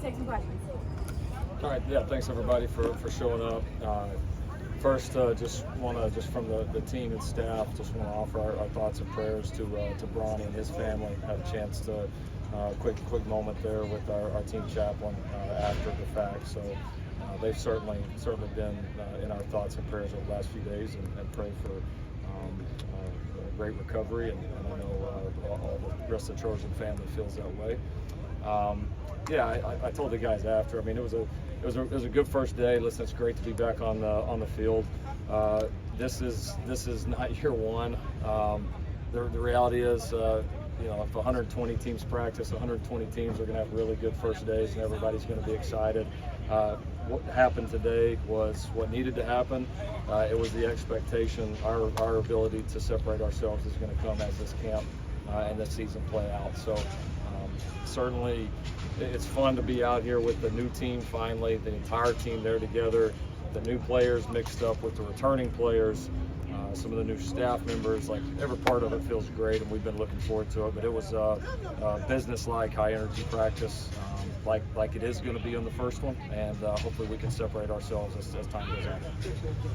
take some questions. All right, yeah, thanks everybody for showing up. First, just from the team and staff, just want to offer our thoughts and prayers to Bronny and his family. Had a chance to quick moment there with our team chaplain after the fact. So they've certainly been in our thoughts and prayers over the last few days, and pray for a great recovery. And I know all the rest of the Trojan family feels that way. I told the guys after. I mean, it was a good first day. Listen, it's great to be back on the field. This is not year one. The reality is, if 120 teams practice, 120 teams are going to have really good first days, and everybody's going to be excited. What happened today was what needed to happen. It was the expectation. Our ability to separate ourselves is going to come as this camp and this season play out. So certainly it's fun to be out here with the new team finally, the entire team there together, the new players mixed up with the returning players, some of the new staff members. Like, every part of it feels great, and we've been looking forward to it. But it was a business-like, high-energy practice, like it is going to be on the first one, and hopefully we can separate ourselves as time goes on.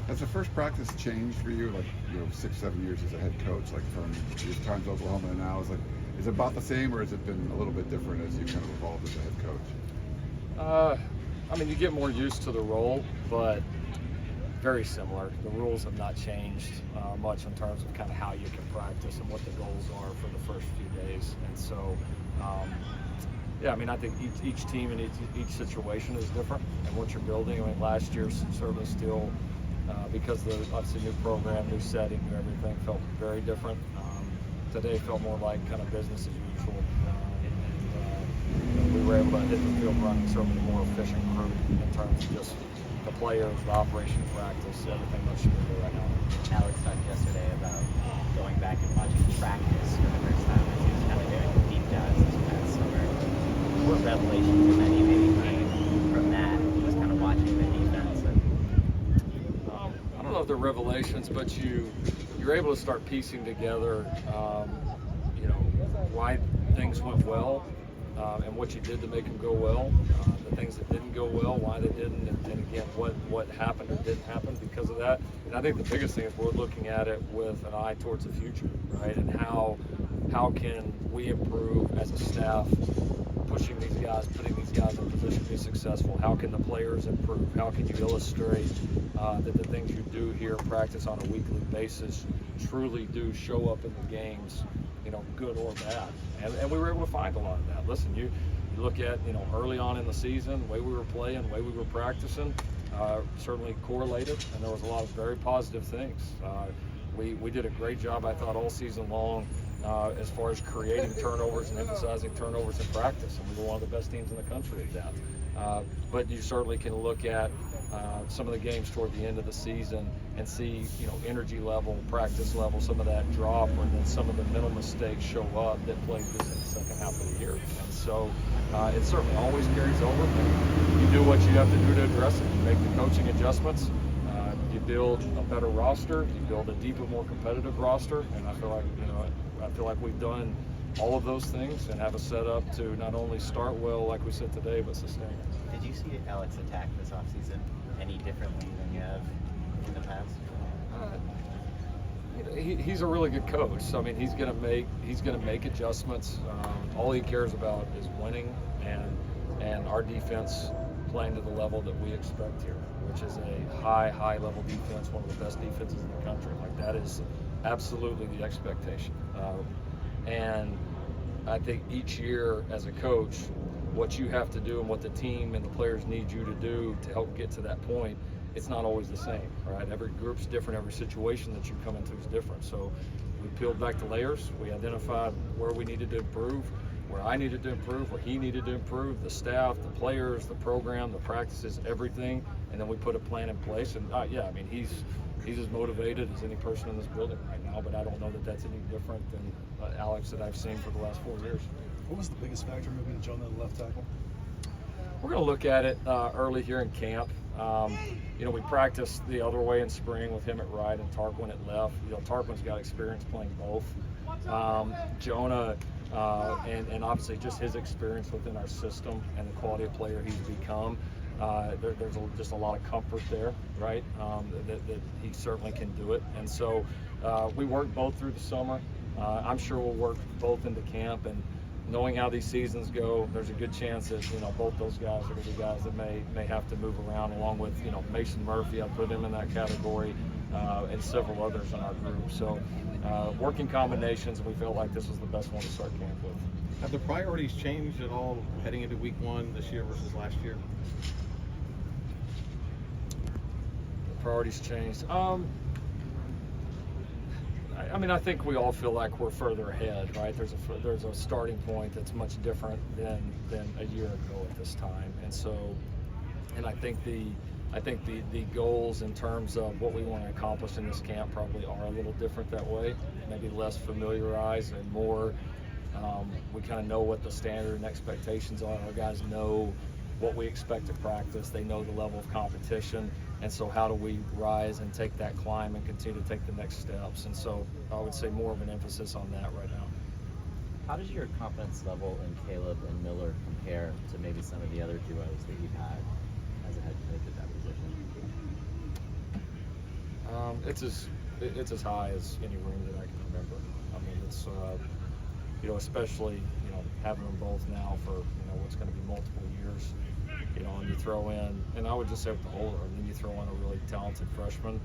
Has the first practice changed for you, 6-7 years as a head coach, like from your time to Oklahoma and now? Is it about the same, or has it been a little bit different as you kind of evolved as a head coach? You get more used to the role, but very similar. The rules have not changed much in terms of kind of how you can practice and what the goals are for the first few days. And so, I think each team and each situation is different, and what you're building. Last year's certainly still, because the obviously new program, new setting, new everything, felt very different. Today felt more like kind of business as usual. We were able to hit the field running certainly more efficient group in terms of just the players, the operation practice, everything much smoother right now. Alex talked yesterday about going back and watching practice for the first time as he was kind of doing deep dives this past summer. What revelations, if any, maybe came from that? Just kind of watching the defense. I don't know if they're revelations, but you're able to start piecing together, why things went well, and what you did to make them go well, the things that didn't go well, why they didn't, and again, what happened or didn't happen because of that. And I think the biggest thing is we're looking at it with an eye towards the future, right? And how can we improve as a staff, pushing these guys, putting these guys in position to be successful? How can the players improve? How can you illustrate that the things you do here in practice on a weekly basis truly do show up in the games, good or bad? And we were able to find a lot of that. Listen, you look at, early on in the season, the way we were playing, the way we were practicing, certainly correlated, and there was a lot of very positive things. We did a great job, I thought, all season long as far as creating turnovers and emphasizing turnovers in practice, and we were one of the best teams in the country at that. But you certainly can look at some of the games toward the end of the season and see, energy level, practice level, some of that drop, and then some of the mental mistakes show up that plagued us in the second half of the year. And so it certainly always carries over. And you do what you have to do to address it. You make the coaching adjustments. You build a better roster. You build a deeper, more competitive roster. And I feel like we've done all of those things and have a setup to not only start well, like we said today, but sustain it. Did you see Alex attack this offseason any differently than you have in the past? He's a really good coach. So, he's going to make adjustments. All he cares about is winning and our defense playing to the level that we expect here, which is a high level defense, one of the best defenses in the country. Like, that is absolutely the expectation. And I think each year as a coach, what you have to do and what the team and the players need you to do to help get to that point, it's not always the same, right? Every group's different, every situation that you come into is different. So we peeled back the layers, we identified where we needed to improve, where I needed to improve, where he needed to improve, the staff, the players, the program, the practices, everything, and then we put a plan in place. And he's as motivated as any person in this building right now, but I don't know that that's any different than Alex that I've seen for the last 4 years. What was the biggest factor moving Jonah to the left tackle? We're going to look at it early here in camp. We practiced the other way in spring with him at right and Tarquin at left. Tarquin's got experience playing both. Jonah and obviously just his experience within our system and the quality of player he's become. There's just a lot of comfort there, right? That he certainly can do it. And so we worked both through the summer. I'm sure we'll work both into camp, and knowing how these seasons go, there's a good chance that both those guys are going to be guys that may have to move around, along with Mason Murphy. I put him in that category, and several others in our group. So working combinations, and we felt like this was the best one to start camp with. Have the priorities changed at all heading into week one this year versus last year? The priorities changed. I think we all feel like we're further ahead, right? There's a starting point that's much different than a year ago at this time, and so, and I think the goals in terms of what we want to accomplish in this camp probably are a little different that way. Maybe less familiarized and more. We kind of know what the standard and expectations are. Our guys know what we expect to practice. They know the level of competition. And so how do we rise and take that climb and continue to take the next steps? And so I would say more of an emphasis on that right now. How does your confidence level in Caleb and Miller compare to maybe some of the other duos that you've had as a head coach at that position? It's as high as any room that I can remember. I mean, it's especially having them both now for what's going to be multiple years. And you throw in, and I would just say with the holder, and then you throw in a really talented freshman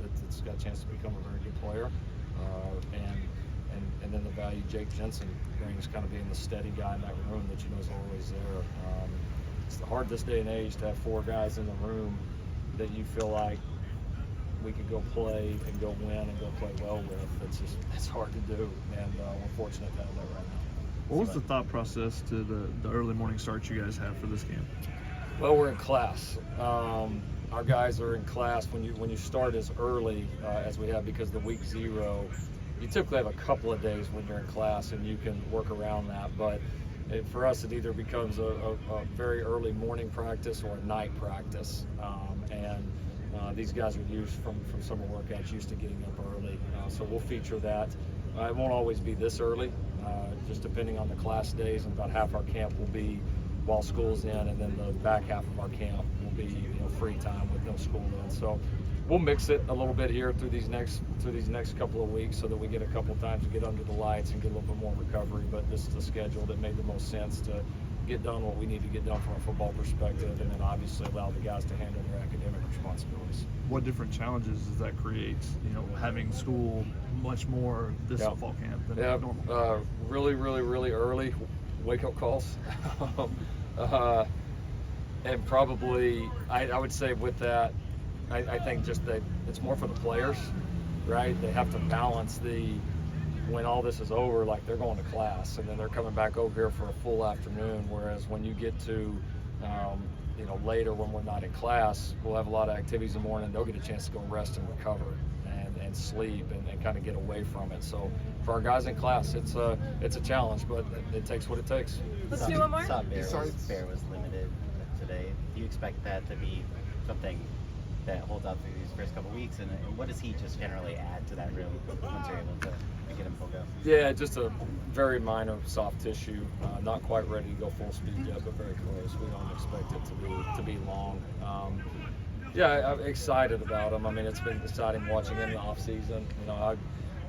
that's got a chance to become a very good player, and then the value Jake Jensen brings, kind of being the steady guy in that room that is always there. It's hard this day and age to have four guys in the room that you feel like we could go play and go win and go play well with. It's hard to do, and we're fortunate to have that right now. What was the thought process to the early morning start you guys have for this camp? Well, we're in class. Our guys are in class. When you start as early as we have, because the week 0, you typically have a couple of days when you're in class, and you can work around that. But for us, it either becomes a very early morning practice or a night practice. These guys are used from summer workouts, used to getting up early. So we'll feature that. It won't always be this early, just depending on the class days. And about half our camp will be while school's in, and then the back half of our camp will be free time with no school in. So we'll mix it a little bit here through these next couple of weeks, so that we get a couple times to get under the lights and get a little bit more recovery. But this is a schedule that made the most sense to get done what we need to get done from a football perspective, and then obviously allow the guys to handle their academic responsibilities. What different challenges does that create? Having school much more this football camp than normal. Really early wake-up calls. And probably, I would say with that, I think just that it's more for the players, right? They have to balance when all this is over, like they're going to class and then they're coming back over here for a full afternoon, whereas when you get to later, when we're not in class, we'll have a lot of activities in the morning. They'll get a chance to go rest and recover and sleep and kind of get away from it. So for our guys in class, it's a challenge, but it takes what it takes. Let's do one more. Bear was limited today. Do you expect that to be something that holds up through these first couple of weeks? And what does he just generally add to that room once you're able to get him full go? Yeah, just a very minor soft tissue. Not quite ready to go full speed yet, but very close. We don't expect it to be long. Yeah, I'm excited about him. I mean, it's been exciting watching him in the off season. I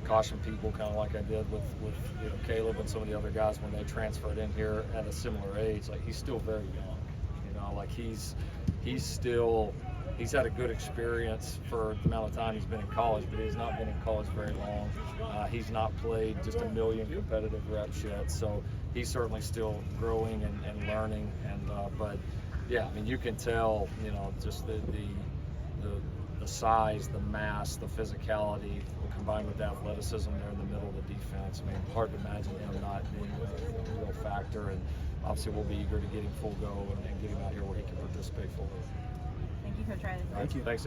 caution people, kind of like I did with Caleb and some of the other guys when they transferred in here at a similar age. Like, he's still very young. Like he's had a good experience for the amount of time he's been in college, but he's not been in college very long. He's not played just a million competitive reps yet, so he's certainly still growing and learning. But yeah, I mean, you can tell, just the size, the mass, the physicality, combined with the athleticism there in the middle of the defense. I mean, hard to imagine him not being a real factor. And obviously, we'll be eager to get him full go and get him out here where he can participate fully. Thank you, Coach Riley. Thanks, everyone.